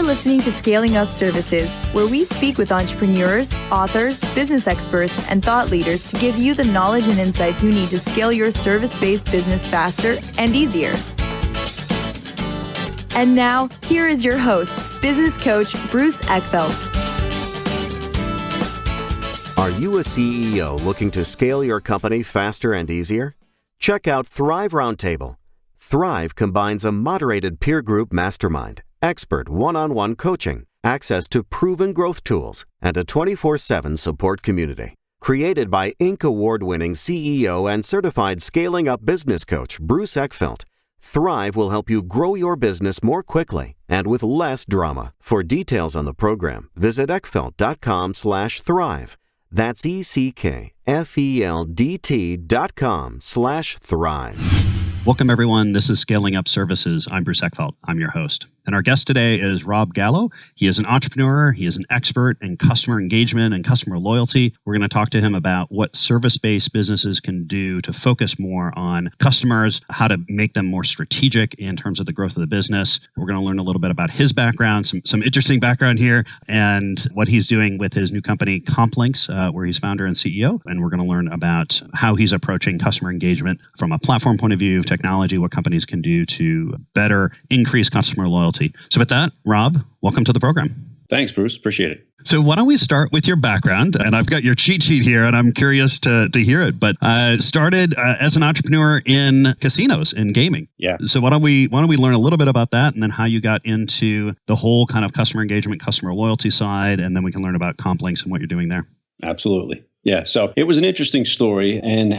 listening to Scaling Up Services, where we speak with entrepreneurs, authors, business experts, and thought leaders to give you the knowledge and insights you need to scale your service-based business faster and easier. And now, here is your host, business coach Bruce Eckfeldt. Are you a CEO looking to scale your company faster and easier? Check out Thrive Roundtable. Thrive combines a moderated peer group mastermind, expert one-on-one coaching, access to proven growth tools, and a 24/7 support community. Created by Inc. award-winning CEO and certified scaling up business coach Bruce Eckfeldt, Thrive will help you grow your business more quickly and with less drama. For details on the program, visit eckfeldt.com/thrive. That's ECKFELDT.com/thrive. Welcome, everyone. This is Scaling Up Services. I'm Bruce Eckfeldt. I'm your host. And our guest today is Rob Gallo. He is an entrepreneur. He is an expert in customer engagement and customer loyalty. We're going to talk to him about what service-based businesses can do to focus more on customers, how to make them more strategic in terms of the growth of the business. We're going to learn a little bit about his background, some interesting background here, and what he's doing with his new company, CompLinks, where he's founder and CEO. And we're going to learn about how he's approaching customer engagement from a platform point of view, technology, what companies can do to better increase customer loyalty. So with that, Rob, welcome to the program. Thanks, Bruce. Appreciate it. So why don't we start with your background? And I've got your cheat sheet here, and I'm curious to hear it. But started as an entrepreneur in casinos, in gaming. Yeah. So why don't we learn a little bit about that, and then how you got into the whole kind of customer engagement, customer loyalty side, and then we can learn about CompLinks and what you're doing there. Absolutely. Yeah. So it was an interesting story. And,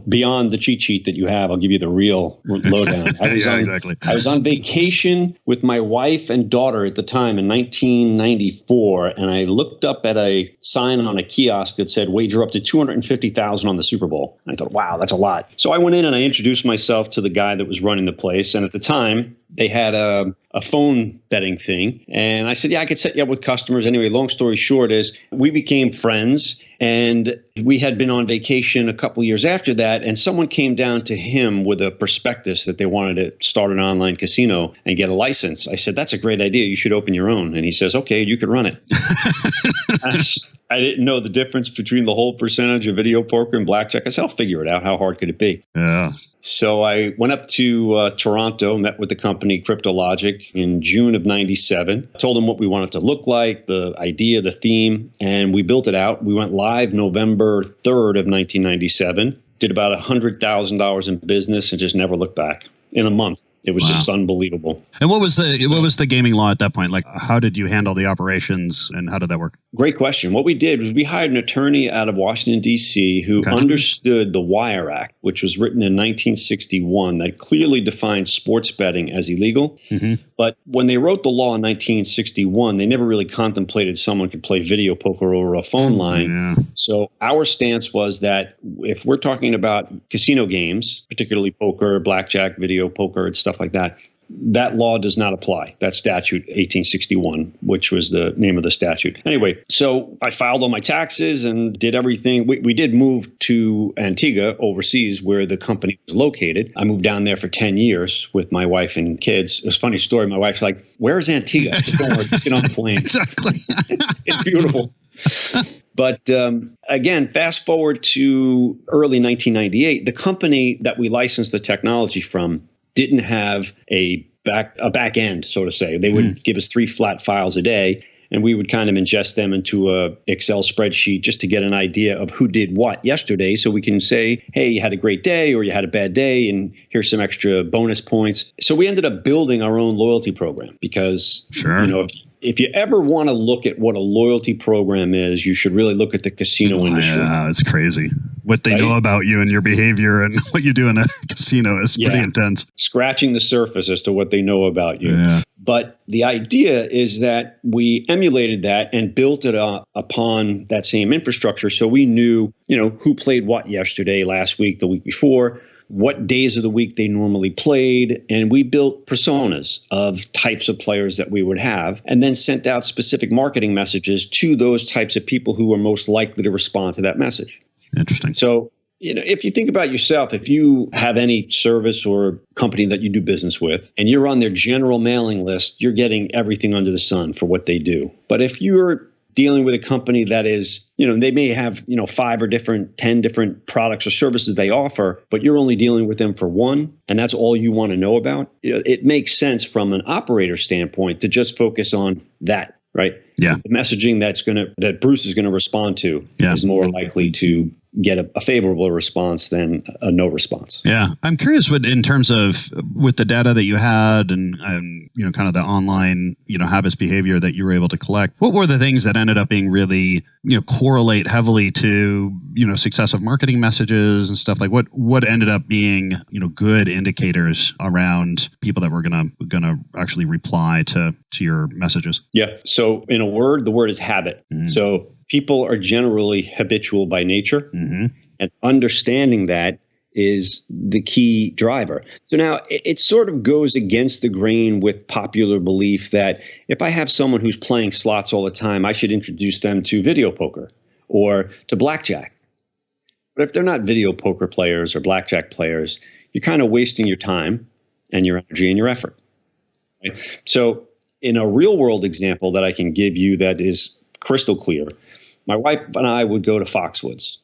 beyond the cheat sheet that you have, I'll give you the real lowdown. Exactly. I was on vacation with my wife and daughter at the time in 1994. And I looked up at a sign on a kiosk that said wager up to $250,000 on the Super Bowl. And I thought, wow, that's a lot. So I went in and I introduced myself to the guy that was running the place. And at the time, they had a phone betting thing. And I said, yeah, I could set you up with customers. Anyway, long story short is we became friends, and we had been on vacation a couple of years after that. And someone came down to him with a prospectus that they wanted to start an online casino and get a license. I said, that's a great idea. You should open your own. And he says, okay, you can run it. I didn't know the difference between the whole percentage of video poker and blackjack. I said, I'll figure it out. How hard could it be? Yeah. So I went up to Toronto, met with the company CryptoLogic in June of 97, told them what we wanted to look like, the idea, the theme, and we built it out. We went live November 3rd of 1997, did about $100,000 in business and just never looked back in a month. It was just unbelievable. And what was the gaming law at that point? Like, how did you handle the operations, and how did that work? Great question. What we did was we hired an attorney out of Washington, D.C. who understood the Wire Act, which was written in 1961, that clearly defined sports betting as illegal. Mm-hmm. But when they wrote the law in 1961, they never really contemplated someone could play video poker over a phone line. Yeah. So our stance was that if we're talking about casino games, particularly poker, blackjack, video poker, and stuff like that, that law does not apply. That statute, 1861, which was the name of the statute. Anyway, so I filed all my taxes and did everything. We did move to Antigua overseas where the company was located. I moved down there for 10 years with my wife and kids. It was a funny story. My wife's like, where's Antigua? Don't worry, just get on the plane. Exactly. It's beautiful. But again, fast forward to early 1998, the company that we licensed the technology from didn't have a back end, so to say. They would give us 3 flat files a day, and we would kind of ingest them into a Excel spreadsheet just to get an idea of who did what yesterday, so we can say, hey, you had a great day or you had a bad day, and here's some extra bonus points. So we ended up building our own loyalty program because, if you ever want to look at what a loyalty program is, you should really look at the casino industry. Yeah, it's crazy. What they know about you and your behavior and what you do in a casino is pretty intense. Scratching the surface as to what they know about you. Yeah. But the idea is that we emulated that and built it upon that same infrastructure. So we knew, who played what yesterday, last week, the week before, what days of the week they normally played, and we built personas of types of players that we would have, and then sent out specific marketing messages to those types of people who were most likely to respond to that message. Interesting. So if you think about yourself, if you have any service or company that you do business with and you're on their general mailing list, you're getting everything under the sun for what they do. But if you're dealing with a company that is, they may have, 5 or 10 different products or services they offer, but you're only dealing with them for one, and that's all you want to know about. It makes sense from an operator standpoint to just focus on that, right? Yeah. The messaging that Bruce is going to respond to is more likely to get a favorable response than a no response. Yeah. I'm curious in terms of with the data that you had and kind of the online, habits behavior that you were able to collect, what were the things that ended up being really, correlate heavily to, success of marketing messages and stuff? Like what ended up being, good indicators around people that were going to actually reply to your messages? Yeah. So in a word, the word is habit. Mm-hmm. So people are generally habitual by nature, mm-hmm. and understanding that is the key driver. So now it sort of goes against the grain with popular belief that if I have someone who's playing slots all the time, I should introduce them to video poker or to blackjack. But if they're not video poker players or blackjack players, you're kind of wasting your time and your energy and your effort. Right? So in a real world example that I can give you that is crystal clear, my wife and I would go to Foxwoods.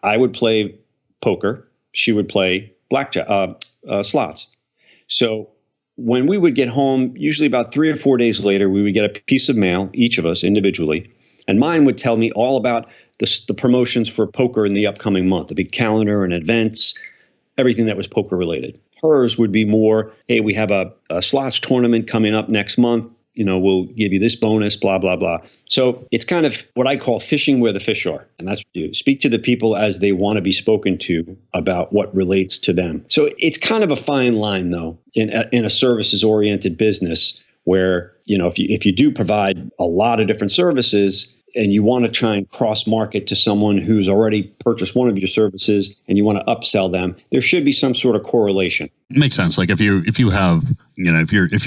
I would play poker. She would play blackjack, slots. So when we would get home, usually about 3 or 4 days later, we would get a piece of mail, each of us individually, and mine would tell me all about the promotions for poker in the upcoming month, the big calendar and events, everything that was poker related. Hers would be more, hey, we have a slots tournament coming up next month. We'll give you this bonus, blah, blah, blah. So it's kind of what I call fishing where the fish are. And that's what you do. Speak to the people as they want to be spoken to about what relates to them. So it's kind of a fine line, though, in a services-oriented business where, if you do provide a lot of different services and you want to try and cross-market to someone who's already purchased one of your services and you want to upsell them, there should be some sort of correlation. It makes sense. Like if you have, if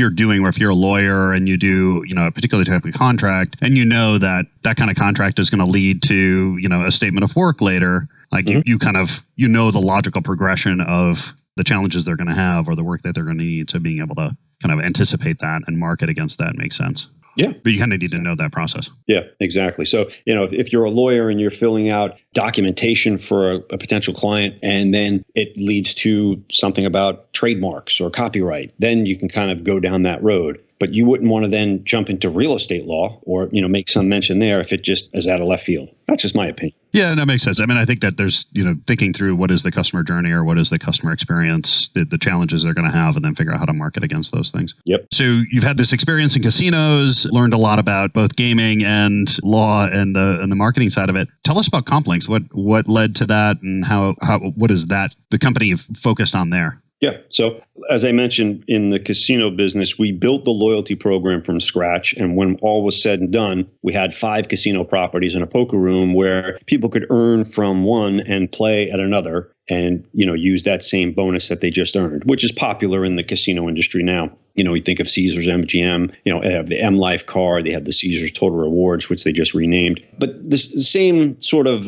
you're a lawyer and you do, a particular type of contract and that kind of contract is going to lead to, a statement of work later, like mm-hmm. you kind of, the logical progression of the challenges they're going to have or the work that they're going to need. So being able to kind of anticipate that and market against that makes sense. Yeah. But you kind of need to know that process. Yeah, exactly. So, if you're a lawyer and you're filling out documentation for a potential client and then it leads to something about trademarks or copyright, then you can kind of go down that road. But you wouldn't want to then jump into real estate law or, make some mention there if it just is out of left field. That's just my opinion. Yeah, that makes sense. I mean, I think that there's, thinking through what is the customer journey or what is the customer experience, the challenges they're going to have, and then figure out how to market against those things. Yep. So you've had this experience in casinos, learned a lot about both gaming and law and the marketing side of it. Tell us about CompLinks. What led to that and what is that the company focused on there? Yeah. So as I mentioned, in the casino business, we built the loyalty program from scratch. And when all was said and done, we had 5 casino properties and a poker room where people could earn from one and play at another and, use that same bonus that they just earned, which is popular in the casino industry now. We think of Caesars MGM, they have the M Life card, they have the Caesars Total Rewards, which they just renamed. But the same sort of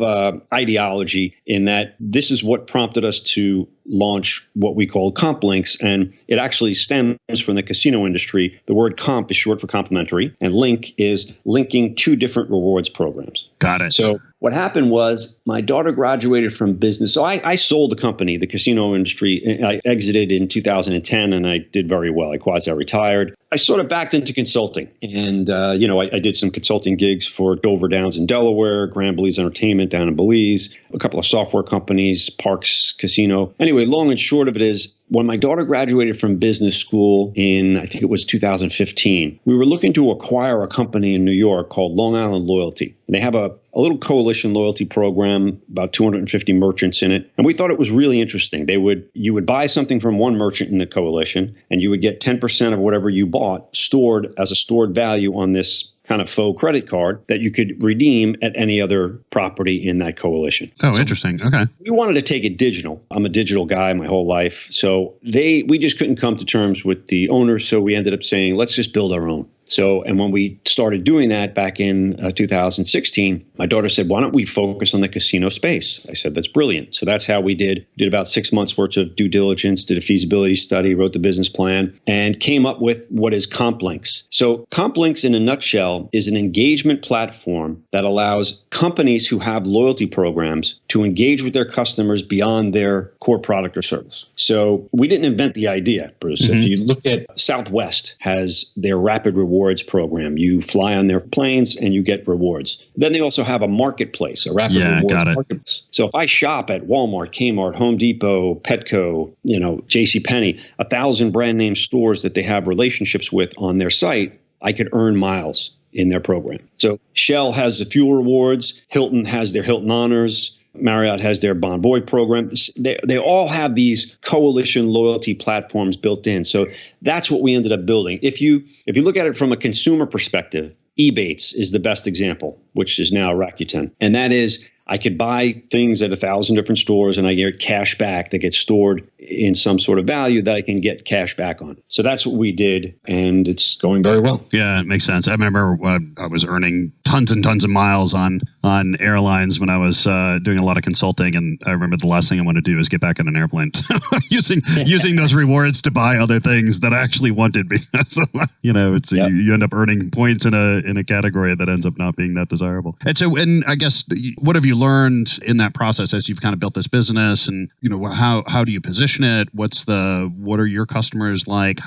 ideology in that this is what prompted us to launch what we call CompLinks. And it actually stems from the casino industry. The word comp is short for complimentary, and link is linking 2 different rewards programs. Got it. So what happened was my daughter graduated from business. So I sold the company, the casino industry. I exited in 2010 and I did very well. I quasi-retired. I sort of backed into consulting. And, I did some consulting gigs for Dover Downs in Delaware, Grand Belize Entertainment down in Belize, a couple of software companies, Parks Casino. Anyway, long and short of it is, when my daughter graduated from business school in, I think it was 2015, we were looking to acquire a company in New York called Long Island Loyalty. And they have a little coalition loyalty program, about 250 merchants in it. And we thought it was really interesting. You would buy something from one merchant in the coalition, and you would get 10% of whatever you bought stored as a stored value on this kind of faux credit card that you could redeem at any other property in that coalition. Oh, so interesting. Okay. We wanted to take it digital. I'm a digital guy my whole life. So we just couldn't come to terms with the owners. So we ended up saying, let's just build our own. So, and when we started doing that back in 2016, my daughter said, why don't we focus on the casino space? I said, that's brilliant. So that's how we did about 6 months worth of due diligence, did a feasibility study, wrote the business plan, and came up with what is CompLinks. So CompLinks in a nutshell is an engagement platform that allows companies who have loyalty programs to engage with their customers beyond their core product or service. So we didn't invent the idea, Bruce. If you look at Southwest has their rapid rewards program. You fly on their planes and you get rewards. Then they also have a marketplace, a rapid rewards marketplace. So if I shop at Walmart, Kmart, Home Depot, Petco, JCPenney, 1,000 brand name stores that they have relationships with on their site, I could earn miles in their program. So Shell has the fuel rewards. Hilton has their Hilton Honors. Marriott has their Bonvoy program. They all have these coalition loyalty platforms built in. So that's what we ended up building. If you look at it from a consumer perspective, Ebates is the best example, which is now Rakuten. And that is, I could buy things at 1,000 different stores and I get cash back that gets stored in some sort of value that I can get cash back on. So that's what we did, and it's going very well. Yeah, it makes sense. I remember I was earning tons and tons of miles on airlines when I was doing a lot of consulting, and I remember the last thing I wanted to do was get back on an airplane. using those rewards to buy other things that I actually wanted, because you end up earning points in a category that ends up not being that desirable. And so, and I guess, what have you learned in that process as you've kind of built this business, and how do you position it? What are your customers like?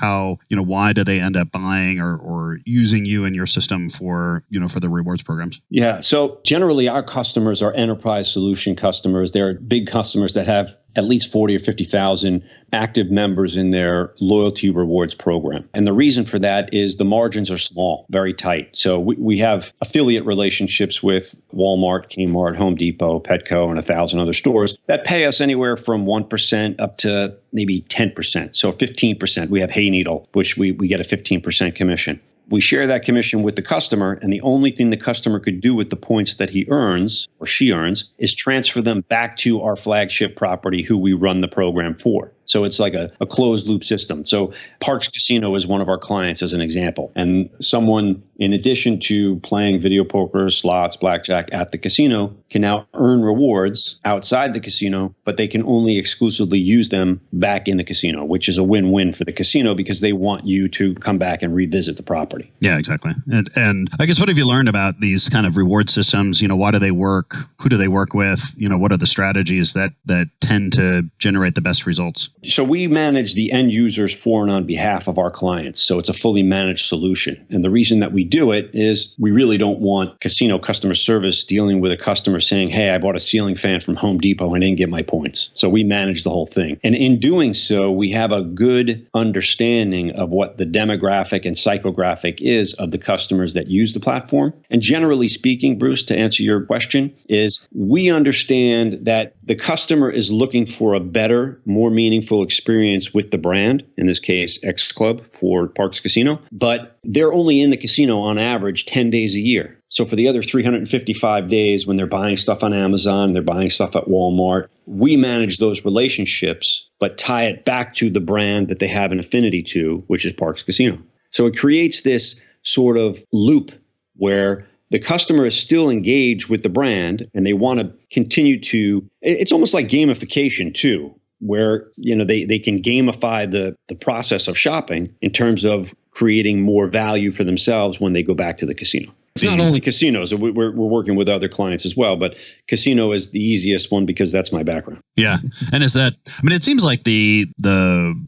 Why do they end up buying or using you and your system for the rewards programs? Yeah. So generally our customers are enterprise solution customers. They're big customers that have at least 40 or 50,000 active members in their loyalty rewards program. And the reason for that is the margins are small, very tight. So we have affiliate relationships with Walmart, Kmart, Home Depot, Petco, and 1,000 other stores that pay us anywhere from 1% up to maybe 10%. So 15%. We have Hayneedle, which we get a 15% commission. We share that commission with the customer, and the only thing the customer could do with the points that he earns or she earns is transfer them back to our flagship property who we run the program for. So it's like a closed loop system. So Parks Casino is one of our clients as an example. And someone, in addition to playing video poker, slots, blackjack at the casino, can now earn rewards outside the casino, but they can only exclusively use them back in the casino, which is a win-win for the casino because they want you to come back and revisit the property. Yeah, exactly. And I guess, what have you learned about these kind of reward systems? Why do they work? Who do they work with? What are the strategies that tend to generate the best results? So we manage the end users for and on behalf of our clients. So it's a fully managed solution. And the reason that we do it is we really don't want casino customer service dealing with a customer saying, hey, I bought a ceiling fan from Home Depot and I didn't get my points. So we manage the whole thing. And in doing so, we have a good understanding of what the demographic and psychographic is of the customers that use the platform. And generally speaking, Bruce, to answer your question, is we understand that the customer is looking for a better, more meaningful experience with the brand, in this case, X Club for Parks Casino, but they're only in the casino on average 10 days a year. So for the other 355 days when they're buying stuff on Amazon, they're buying stuff at Walmart, we manage those relationships, but tie it back to the brand that they have an affinity to, which is Parks Casino. So it creates this sort of loop where the customer is still engaged with the brand and they want to continue to, it's almost like gamification too, where they can gamify the process of shopping in terms of creating more value for themselves when they go back to the casino. It's not only casinos. We're working with other clients as well, but casino is the easiest one because that's my background. Yeah. And it seems like the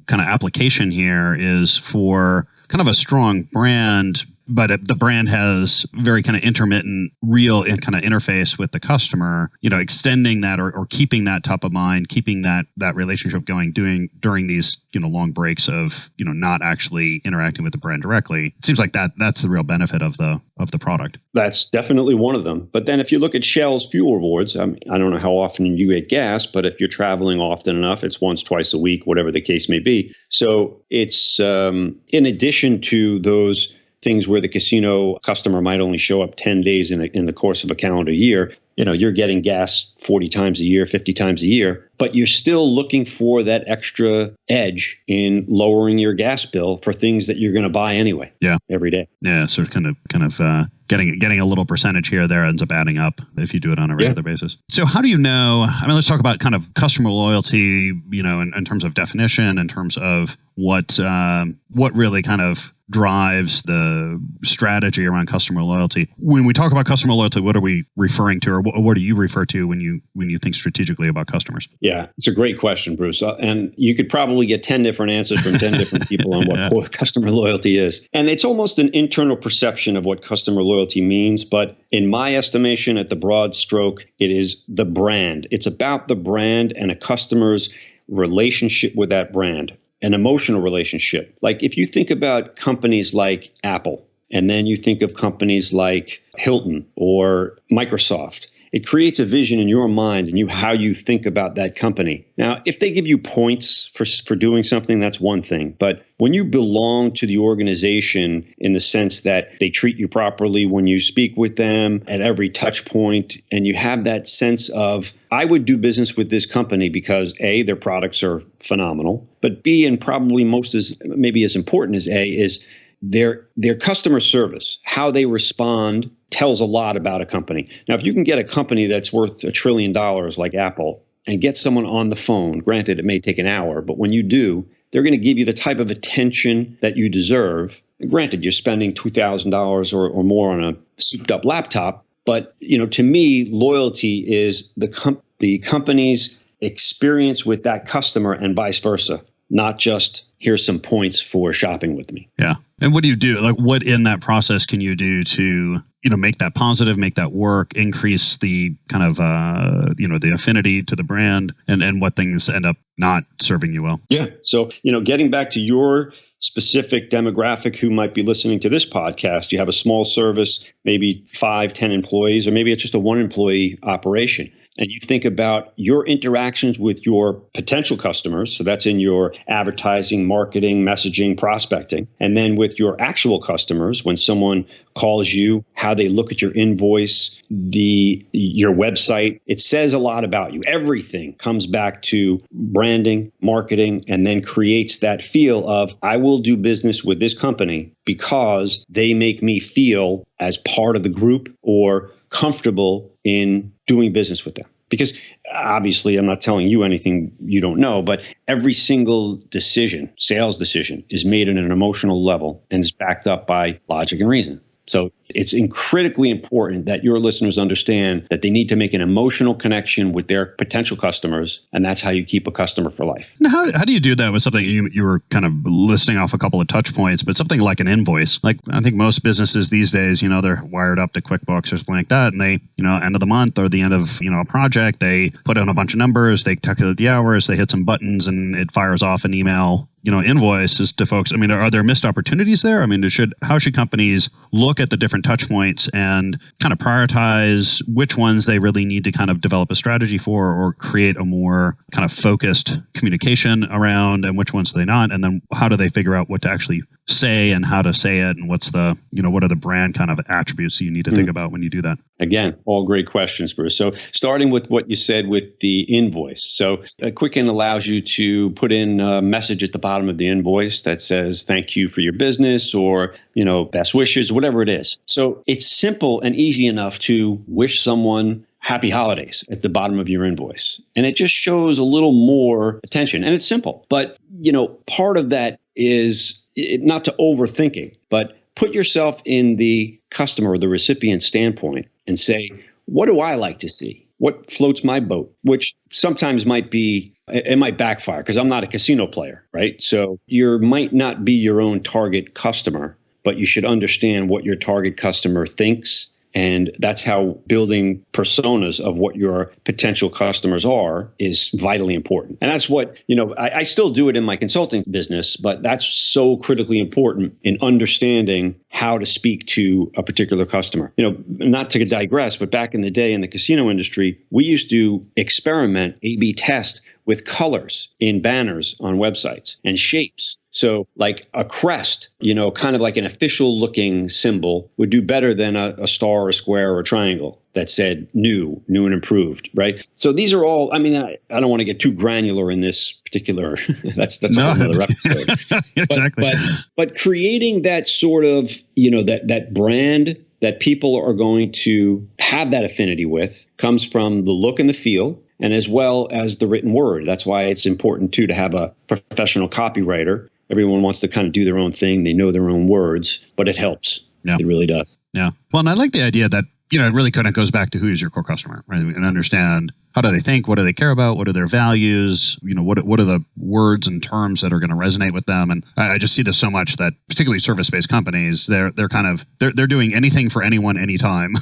kind of application here is for kind of a strong brand, but the brand has very kind of intermittent, real kind of interface with the customer, extending that or keeping that top of mind, keeping that relationship going during these, long breaks of, not actually interacting with the brand directly. It seems like that's the real benefit of the product. That's definitely one of them. But then if you look at Shell's fuel rewards, I don't know how often you get gas, but if you're traveling often enough, it's once, twice a week, whatever the case may be. So it's in addition to those things where the casino customer might only show up 10 days in the course of a calendar year. You're getting gas 40 times a year, 50 times a year, but you're still looking for that extra edge in lowering your gas bill for things that you're going to buy anyway. Yeah. Every day. Yeah. So kind of getting a little percentage here or there ends up adding up if you do it on a regular basis. So how do you know, let's talk about kind of customer loyalty, in terms of definition, in terms of what really kind of drives the strategy around customer loyalty. When we talk about customer loyalty, what are we referring to, or what do you refer to when you think strategically about customers? Yeah, it's a great question, Bruce. And you could probably get 10 different answers from 10 different people on what customer loyalty is. And it's almost an internal perception of what customer loyalty means. But in my estimation, at the broad stroke, it is the brand. It's about the brand and a customer's relationship with that brand. An emotional relationship. Like if you think about companies like Apple, and then you think of companies like Hilton or Microsoft, it creates a vision in your mind and how you think about that company. Now, if they give you points for doing something, that's one thing. But when you belong to the organization in the sense that they treat you properly when you speak with them at every touch point, and you have that sense of, I would do business with this company because A, their products are phenomenal, but B, and probably maybe as important as A, is their customer service, how they respond tells a lot about a company. Now, if you can get a company that's worth $1 trillion like Apple and get someone on the phone, granted, it may take an hour, but when you do, they're going to give you the type of attention that you deserve. And granted, you're spending $2,000 or more on a souped up laptop. But, to me, loyalty is the company's experience with that customer and vice versa, not just here's some points for shopping with me. Yeah. And what do you do? Like, what in that process can you do to, make that positive, make that work, increase the kind of, the affinity to the brand, and what things end up not serving you well? Yeah. So, getting back to your specific demographic who might be listening to this podcast, you have a small service, maybe 5, 10 employees, or maybe it's just a 1-employee operation. And you think about your interactions with your potential customers. So that's in your advertising, marketing, messaging, prospecting. And then with your actual customers, when someone calls you, how they look at your invoice, your website, it says a lot about you. Everything comes back to branding, marketing, and then creates that feel of, I will do business with this company because they make me feel as part of the group or comfortable in doing business with them. Because obviously, I'm not telling you anything you don't know, but every single sales decision, is made at an emotional level and is backed up by logic and reason. So it's critically important that your listeners understand that they need to make an emotional connection with their potential customers, and that's how you keep a customer for life. Now, how do you do that with something you were kind of listing off a couple of touch points, but something like an invoice? Like, I think most businesses these days, they're wired up to QuickBooks or something like that, and they, end of the month or the end of, a project, they put in a bunch of numbers, they calculate the hours, they hit some buttons, and it fires off an email invoices to folks. Are there missed opportunities there? How should companies look at the different touch points and kind of prioritize which ones they really need to kind of develop a strategy for, or create a more kind of focused communication around, and which ones do they not? And then how do they figure out what to actually say and how to say it, and what's the, what are the brand kind of attributes you need to think about when you do that? Again, all great questions, Bruce. So starting with what you said with the invoice. So Quicken allows you to put in a message at the bottom of the invoice that says, thank you for your business, or, best wishes, whatever it is. So it's simple and easy enough to wish someone happy holidays at the bottom of your invoice. And it just shows a little more attention. And it's simple. But, part of that is not to overthinking, but put yourself in the customer or the recipient standpoint and say, what do I like to see? What floats my boat? Which sometimes it might backfire because I'm not a casino player, right? So you might not be your own target customer, but you should understand what your target customer thinks. And that's how building personas of what your potential customers are is vitally important. And that's what, I still do it in my consulting business, but that's so critically important in understanding how to speak to a particular customer. Not to digress, but back in the day in the casino industry, we used to experiment, A/B test with colors in banners on websites and shapes. So like a crest, kind of like an official looking symbol would do better than a star or a square or a triangle that said new and improved, right? So these are all, I don't want to get too granular in this particular, that's a whole other episode. Exactly. But creating that sort of, that brand that people are going to have that affinity with comes from the look and the feel, and as well as the written word. That's why it's important too to have a professional copywriter. Everyone wants to kind of do their own thing. They know their own words, but it helps. Yeah. It really does. Yeah. Well, and I like the idea that, it really kind of goes back to who is your core customer, right? And understand how do they think, what do they care about, what are their values, what are the words and terms that are going to resonate with them. And I just see this so much that particularly service-based companies, they're doing anything for anyone, anytime.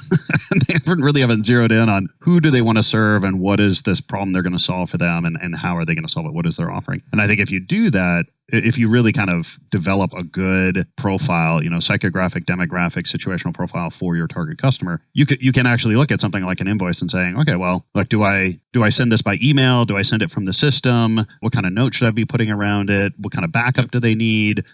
And they haven't zeroed in on who do they want to serve and what is this problem they're going to solve for them and how are they going to solve it, what is their offering. And I think if you do that, if you really kind of develop a good profile, psychographic, demographic, situational profile for your target customer, you can actually look at something like an invoice and saying, okay, well, like, do I send this by email? Do I send it from the system? What kind of note should I be putting around it? What kind of backup do they need?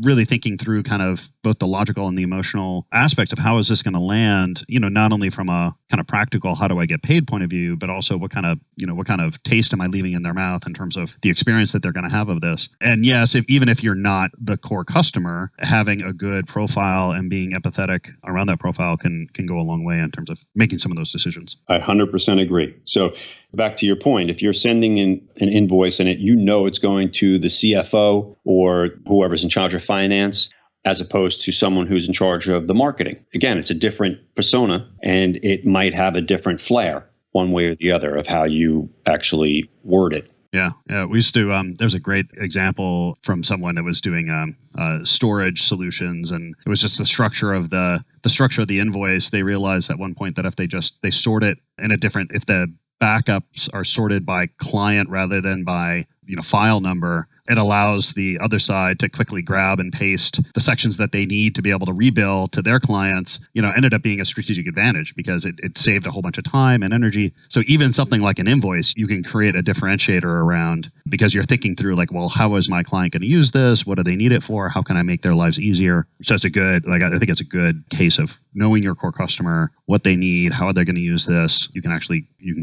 Really thinking through kind of both the logical and the emotional aspects of how is this going to land, not only from a kind of practical, how do I get paid point of view, but also what kind of taste am I leaving in their mouth in terms of the experience that they're going to have of this. And yes, even if you're not the core customer, having a good profile and being empathetic around that profile can go a long way in terms of making some of those decisions. I 100% agree. So back to your point, if you're sending in an invoice and it's going to the CFO or whoever's in charge of finance, as opposed to someone who's in charge of the marketing. Again, it's a different persona and it might have a different flair one way or the other of how you actually word it. Yeah. We used to, there's a great example from someone that was doing storage solutions, and it was just the structure of the invoice. They realized at one point that if they sort it in a different, if the backups are sorted by client rather than by file number, it allows the other side to quickly grab and paste the sections that they need to be able to rebill to their clients, ended up being a strategic advantage because it saved a whole bunch of time and energy. So even something like an invoice, you can create a differentiator around because you're thinking through like, well, how is my client going to use this? What do they need it for? How can I make their lives easier? So it's I think it's a good case of knowing your core customer, what they need, how are they going to use this? You can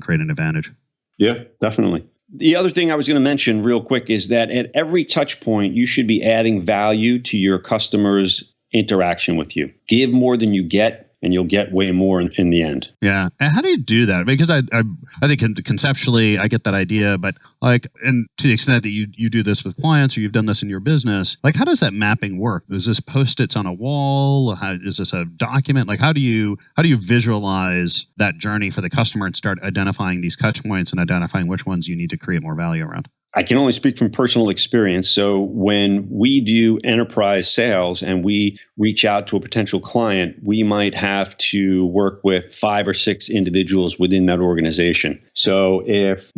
create an advantage. Yeah, definitely. The other thing I was going to mention real quick is that at every touch point, you should be adding value to your customer's interaction with you. Give more than you get, and you'll get way more in the end. Yeah. And how do you do that? Because I think conceptually, I get that idea, but and to the extent that you do this with clients or you've done this in your business, how does that mapping work? Is this Post-its on a wall? Is this a document? How do you visualize that journey for the customer and start identifying these touch points and identifying which ones you need to create more value around? I can only speak from personal experience. So when we do enterprise sales and we reach out to a potential client, we might have to work with 5 or 6 individuals within that organization. So if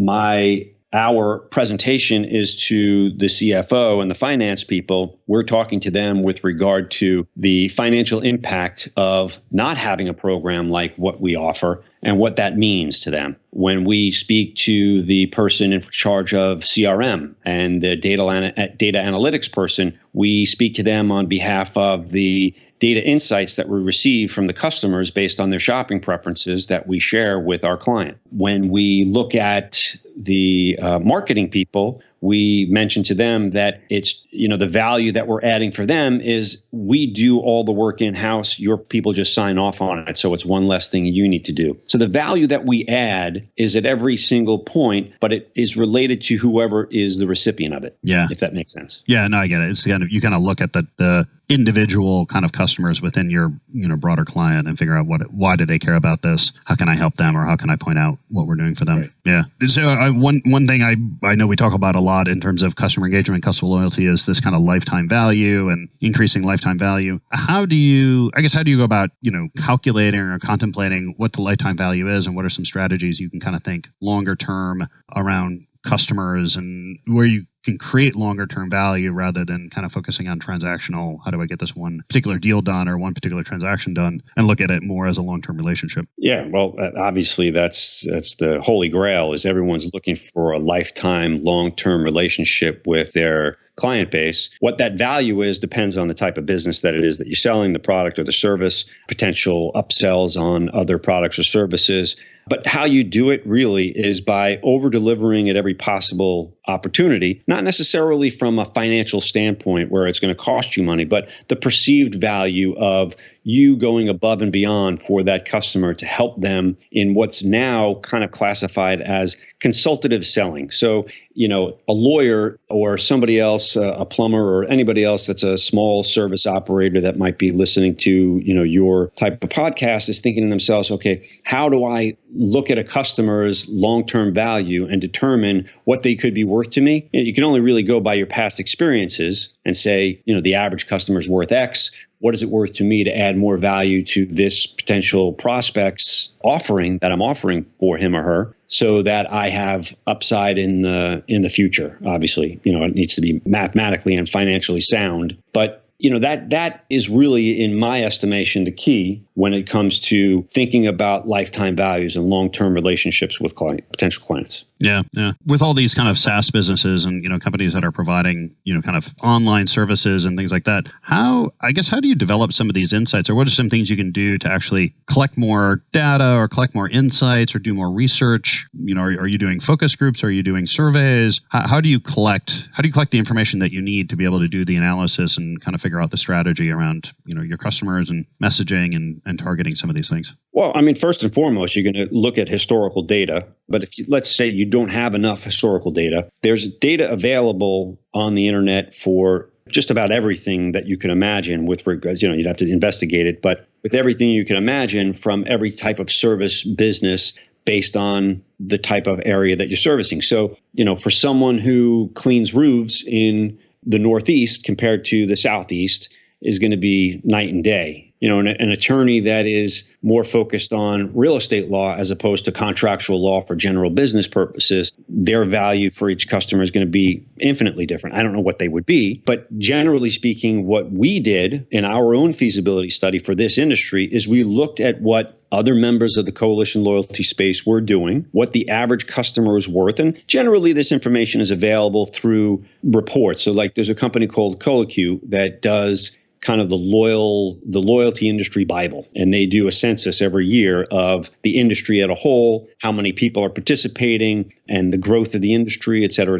our presentation is to the CFO and the finance people, we're talking to them with regard to the financial impact of not having a program like what we offer and what that means to them. When we speak to the person in charge of CRM and the data analytics person, we speak to them on behalf of the data insights that we receive from the customers based on their shopping preferences that we share with our client. When we look at the marketing people, we mention to them that it's, the value that we're adding for them is we do all the work in-house. Your people just sign off on it. So it's one less thing you need to do. So the value that we add is at every single point, but it is related to whoever is the recipient of it. Yeah. If that makes sense. Yeah, no, I get it. It's you kind of look at the individual kind of customers within your broader client and figure out why do they care about this? How can I help them, or how can I point out what we're doing for them? Right. Yeah. So one thing I know we talk about a lot in terms of customer engagement, customer loyalty is this kind of lifetime value and increasing lifetime value. How do you go about calculating or contemplating what the lifetime value is, and what are some strategies you can kind of think longer term around customers and where you can create longer term value rather than kind of focusing on transactional, how do I get this one particular deal done or one particular transaction done, and look at it more as a long-term relationship. Yeah, well, obviously that's the holy grail, is everyone's looking for a lifetime, long-term relationship with their client base. What that value is depends on the type of business that it is that you're selling, the product or the service, potential upsells on other products or services. But how you do it really is by over-delivering at every possible opportunity, not necessarily from a financial standpoint where it's going to cost you money, but the perceived value of you going above and beyond for that customer to help them in what's now kind of classified as consultative selling. So, a lawyer or somebody else, a plumber or anybody else that's a small service operator that might be listening to, your type of podcast is thinking to themselves, okay, how do I look at a customer's long-term value and determine what they could be worth to me? You can only really go by your past experiences and say, the average customer is worth X. What is it worth to me to add more value to this potential prospect's offering that I'm offering for him or her, so that I have upside in the future? Obviously, it needs to be mathematically and financially sound, but that is really, in my estimation, the key when it comes to thinking about lifetime values and long-term relationships with potential clients. Yeah. With all these kind of SaaS businesses and, companies that are providing, kind of online services and things like that, how do you develop some of these insights, or what are some things you can do to actually collect more data or collect more insights or do more research? Are you doing focus groups? Are you doing surveys? How do you collect the information that you need to be able to do the analysis and kind of figure out the strategy around, your customers and messaging and targeting some of these things? Well, first and foremost, you're going to look at historical data. But let's say you don't have enough historical data, there's data available on the internet for just about everything that you can imagine with regards, you'd have to investigate it, but with everything you can imagine from every type of service business based on the type of area that you're servicing. So, for someone who cleans roofs in the Northeast compared to the Southeast is going to be night and day. An attorney that is more focused on real estate law as opposed to contractual law for general business purposes, their value for each customer is going to be infinitely different. I don't know what they would be, but generally speaking, what we did in our own feasibility study for this industry is we looked at what other members of the coalition loyalty space were doing, what the average customer was worth. And generally, this information is available through reports. So there's a company called CoLQ that does kind of the loyalty industry Bible. And they do a census every year of the industry as a whole, how many people are participating and the growth of the industry, et cetera,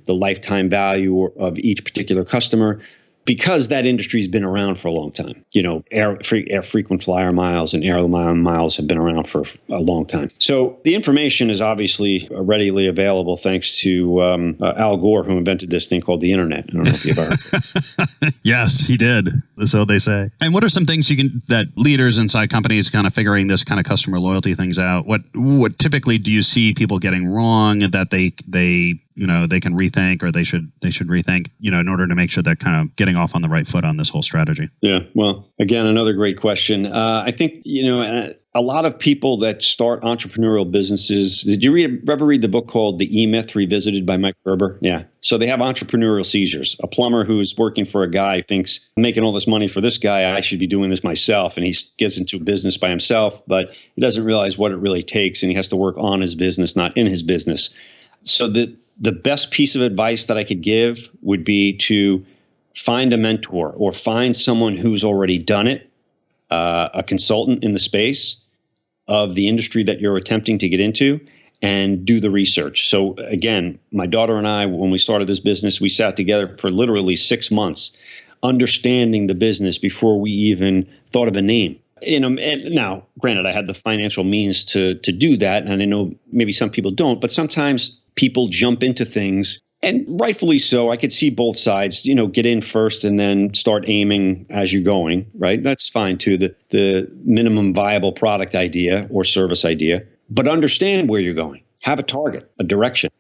the lifetime value of each particular customer. Because that industry has been around for a long time. Air frequent flyer miles and airline miles have been around for a long time. So the information is obviously readily available thanks to Al Gore, who invented this thing called the internet. I don't know if you've heard. Yes, he did. So they say. And what are some things that leaders inside companies kind of figuring this kind of customer loyalty things out? What typically do you see people getting wrong that they can rethink, or they should rethink, in order to make sure they're kind of getting off on the right foot on this whole strategy? Yeah. Well, again, another great question. I think, a lot of people that start entrepreneurial businesses, did you ever read the book called The E-Myth Revisited by Mike Gerber? Yeah. So they have entrepreneurial seizures. A plumber who's working for a guy thinks, I'm making all this money for this guy, I should be doing this myself. And he gets into a business by himself, but he doesn't realize what it really takes. And he has to work on his business, not in his business. So the best piece of advice that I could give would be to find a mentor or find someone who's already done it, a consultant in the space of the industry that you're attempting to get into, and do the research. So again, my daughter and I, when we started this business, we sat together for literally 6 months, understanding the business before we even thought of a name. And now, granted, I had the financial means to do that, and I know maybe some people don't, but sometimes people jump into things, and rightfully so. I could see both sides, get in first and then start aiming as you're going, right? That's fine too, the minimum viable product idea or service idea, but understand where you're going. Have a target, a direction.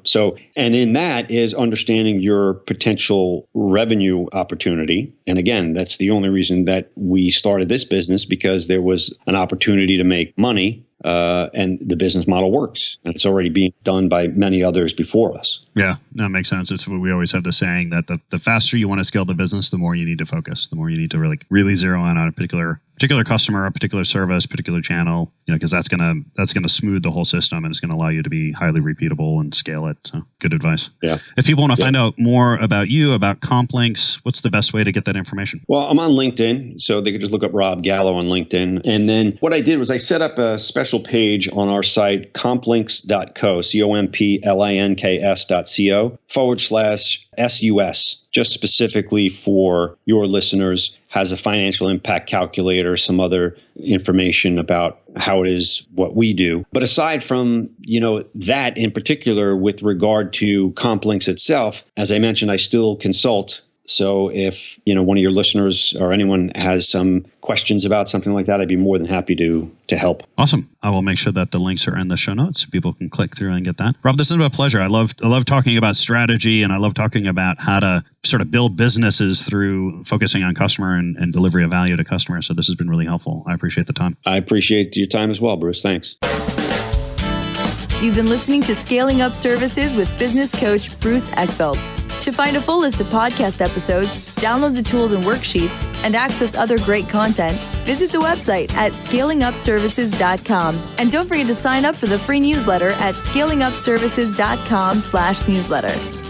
So, and in that is understanding your potential revenue opportunity. And again, that's the only reason that we started this business, because there was an opportunity to make money. And the business model works, and it's already being done by many others before us. Yeah, that makes sense. It's what we always have the saying that the faster you want to scale the business, the more you need to focus, the more you need to really zero in on a particular customer, a particular service, particular channel, because that's gonna smooth the whole system, and it's gonna allow you to be highly repeatable and scale it. So good advice. Yeah. If people want to find out more about you, about CompLinks, what's the best way to get that information? Well, I'm on LinkedIn, so they could just look up Rob Gallo on LinkedIn. And then what I did was I set up a special page on our site, complinks.co, complinks.co/SUS, just specifically for your listeners, has a financial impact calculator, some other information about how it is what we do. But aside from, that in particular, with regard to CompLinks itself, as I mentioned, I still consult. So if, one of your listeners or anyone has some questions about something like that, I'd be more than happy to help. Awesome. I will make sure that the links are in the show notes so people can click through and get that. Rob, this has been a pleasure. I love talking about strategy, and I love talking about how to sort of build businesses through focusing on customer and delivery of value to customers. So this has been really helpful. I appreciate the time. I appreciate your time as well, Bruce. Thanks. You've been listening to Scaling Up Services with business coach Bruce Eckfeldt. To find a full list of podcast episodes, download the tools and worksheets, and access other great content, visit the website at scalingupservices.com. And don't forget to sign up for the free newsletter at scalingupservices.com/newsletter.